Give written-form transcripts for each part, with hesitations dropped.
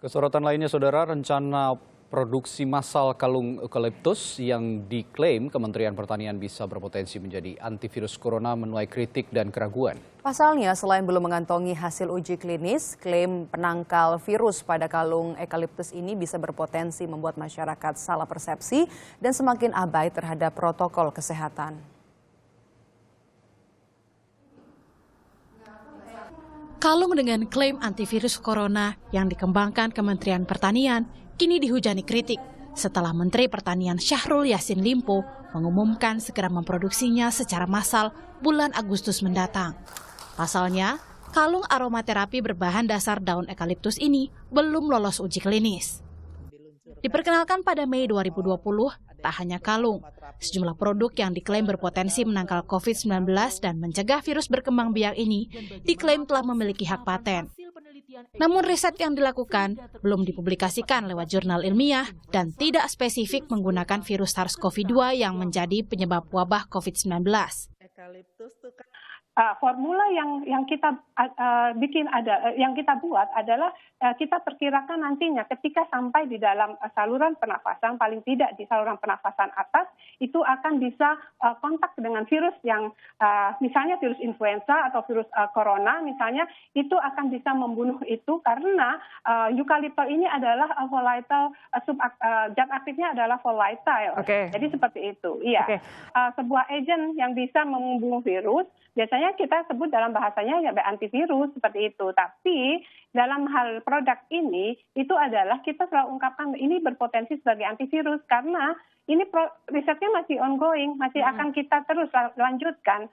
Kesorotan lainnya, Saudara, rencana produksi massal kalung eukaliptus yang diklaim Kementerian Pertanian bisa berpotensi menjadi antivirus corona menuai kritik dan keraguan. Pasalnya, selain belum mengantongi hasil uji klinis, klaim penangkal virus pada kalung eukaliptus ini bisa berpotensi membuat masyarakat salah persepsi dan semakin abai terhadap protokol kesehatan. Kalung dengan klaim antivirus corona yang dikembangkan Kementerian Pertanian kini dihujani kritik setelah Menteri Pertanian Syahrul Yassin Limpo mengumumkan segera memproduksinya secara massal bulan Agustus mendatang. Pasalnya, kalung aromaterapi berbahan dasar daun eukaliptus ini belum lolos uji klinis. Diperkenalkan pada Mei 2020, tak hanya kalung, sejumlah produk yang diklaim berpotensi menangkal COVID-19 dan mencegah virus berkembang biak ini diklaim telah memiliki hak paten. Namun riset yang dilakukan belum dipublikasikan lewat jurnal ilmiah dan tidak spesifik menggunakan virus SARS-CoV-2 yang menjadi penyebab wabah COVID-19. Formula yang kita yang kita buat adalah kita perkirakan nantinya ketika sampai di dalam saluran pernafasan, paling tidak di saluran pernafasan atas, itu akan bisa kontak dengan virus yang misalnya virus influenza atau virus corona misalnya, itu akan bisa membunuh itu karena eukaliptus ini adalah volatile, zat aktifnya adalah volatile. Okay. Jadi seperti itu. Iya. Okay. Sebuah agent yang bisa membunuh virus biasanya kita sebut dalam bahasanya ya antivirus seperti itu. Tapi dalam hal produk ini itu adalah kita selalu ungkapkan ini berpotensi sebagai antivirus karena ini risetnya masih ongoing, masih akan kita terus lanjutkan.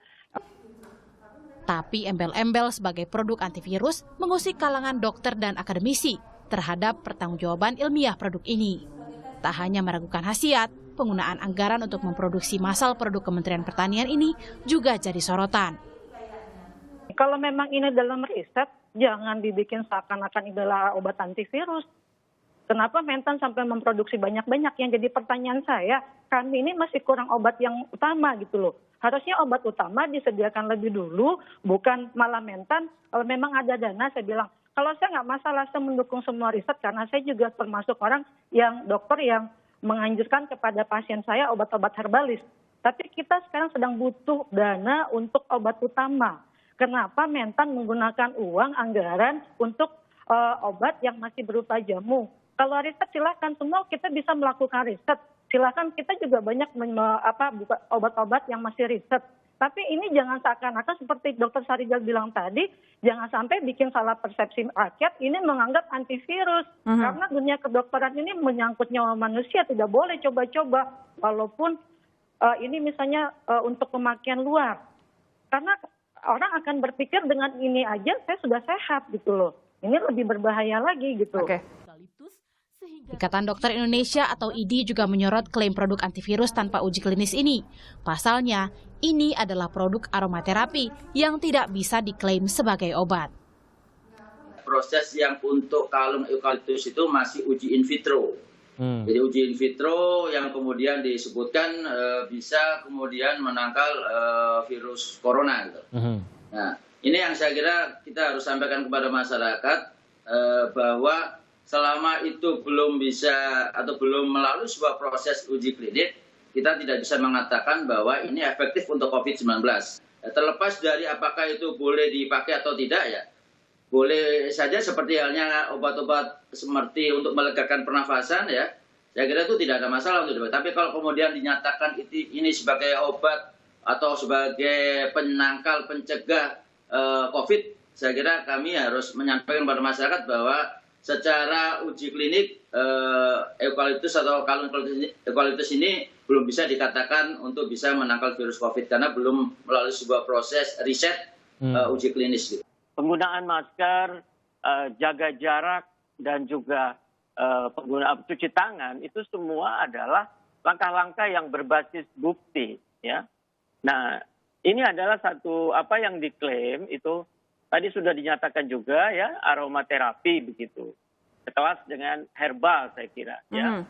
Tapi embel-embel sebagai produk antivirus mengusik kalangan dokter dan akademisi terhadap pertanggungjawaban ilmiah produk ini. Tak hanya meragukan khasiat, penggunaan anggaran untuk memproduksi massal produk Kementerian Pertanian ini juga jadi sorotan. Kalau memang ini dalam riset, jangan dibikin seakan-akan ini adalah obat antivirus. Kenapa Mentan sampai memproduksi banyak-banyak? Yang jadi pertanyaan saya, kami ini masih kurang obat yang utama gitu loh. Harusnya obat utama disediakan lebih dulu, bukan malah Mentan. Kalau memang ada dana, saya bilang, kalau saya nggak masalah, saya mendukung semua riset karena saya juga termasuk orang yang dokter yang menganjurkan kepada pasien saya obat-obat herbalis. Tapi kita sekarang sedang butuh dana untuk obat utama. Kenapa Mentan menggunakan uang anggaran untuk obat yang masih berupa jamu? Kalau riset silakan, semua kita bisa melakukan riset. Silakan kita juga banyak obat-obat yang masih riset. Tapi ini jangan seakan-akan seperti Dr. Sarijal bilang tadi, jangan sampai bikin salah persepsi rakyat ini menganggap antivirus. Karena dunia kedokteran ini menyangkut nyawa manusia, tidak boleh coba-coba. Walaupun ini misalnya untuk pemakaian luar. Karena orang akan berpikir dengan ini aja saya sudah sehat gitu loh. Ini lebih berbahaya lagi gitu. Okay. Ikatan Dokter Indonesia atau IDI juga menyorot klaim produk antivirus tanpa uji klinis ini. Pasalnya, ini adalah produk aromaterapi yang tidak bisa diklaim sebagai obat. Proses yang untuk kalung eukaliptus itu masih uji in vitro. Jadi uji in vitro yang kemudian disebutkan bisa kemudian menangkal virus corona. Gitu. Nah, ini yang saya kira kita harus sampaikan kepada masyarakat bahwa selama itu belum bisa atau belum melalui sebuah proses uji klinik, kita tidak bisa mengatakan bahwa ini efektif untuk COVID-19. Terlepas dari apakah itu boleh dipakai atau tidak ya, boleh saja seperti halnya obat-obat seperti untuk melegakan pernafasan ya, saya kira itu tidak ada masalah untuk dipakai. Tapi kalau kemudian dinyatakan ini sebagai obat atau sebagai penangkal pencegah COVID, saya kira kami harus menyampaikan kepada masyarakat bahwa secara uji klinik eukaliptus atau kalung eukaliptus ini belum bisa dikatakan untuk bisa menangkal virus COVID karena belum melalui sebuah proses riset uji klinis. Penggunaan masker, jaga jarak dan juga penggunaan cuci tangan itu semua adalah langkah-langkah yang berbasis bukti, ya. Nah, ini adalah satu apa yang diklaim itu. Tadi sudah dinyatakan juga ya aromaterapi begitu. Sekelas dengan herbal saya kira ya.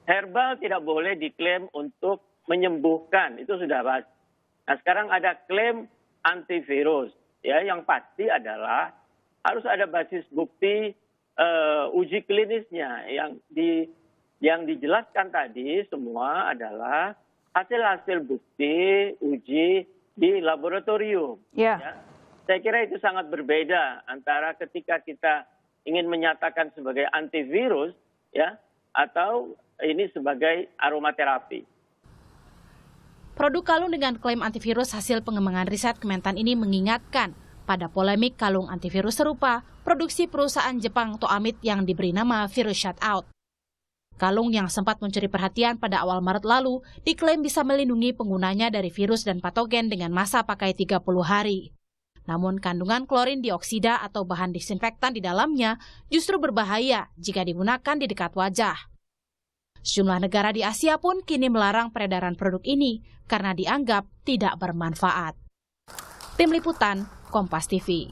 Herbal tidak boleh diklaim untuk menyembuhkan, itu sudah pasti. Nah, sekarang ada klaim antivirus ya, yang pasti adalah harus ada basis bukti uji klinisnya yang dijelaskan tadi semua adalah hasil-hasil bukti uji di laboratorium. Ya. Ya. Saya kira itu sangat berbeda antara ketika kita ingin menyatakan sebagai antivirus, ya, atau ini sebagai aromaterapi. Produk kalung dengan klaim antivirus hasil pengembangan riset Kementan ini mengingatkan pada polemik kalung antivirus serupa produksi perusahaan Jepang Toamit yang diberi nama virus shutout. Kalung yang sempat mencuri perhatian pada awal Maret lalu diklaim bisa melindungi penggunanya dari virus dan patogen dengan masa pakai 30 hari. Namun kandungan klorin dioksida atau bahan disinfektan di dalamnya justru berbahaya jika digunakan di dekat wajah. Sejumlah negara di Asia pun kini melarang peredaran produk ini karena dianggap tidak bermanfaat. Tim Liputan, Kompas TV.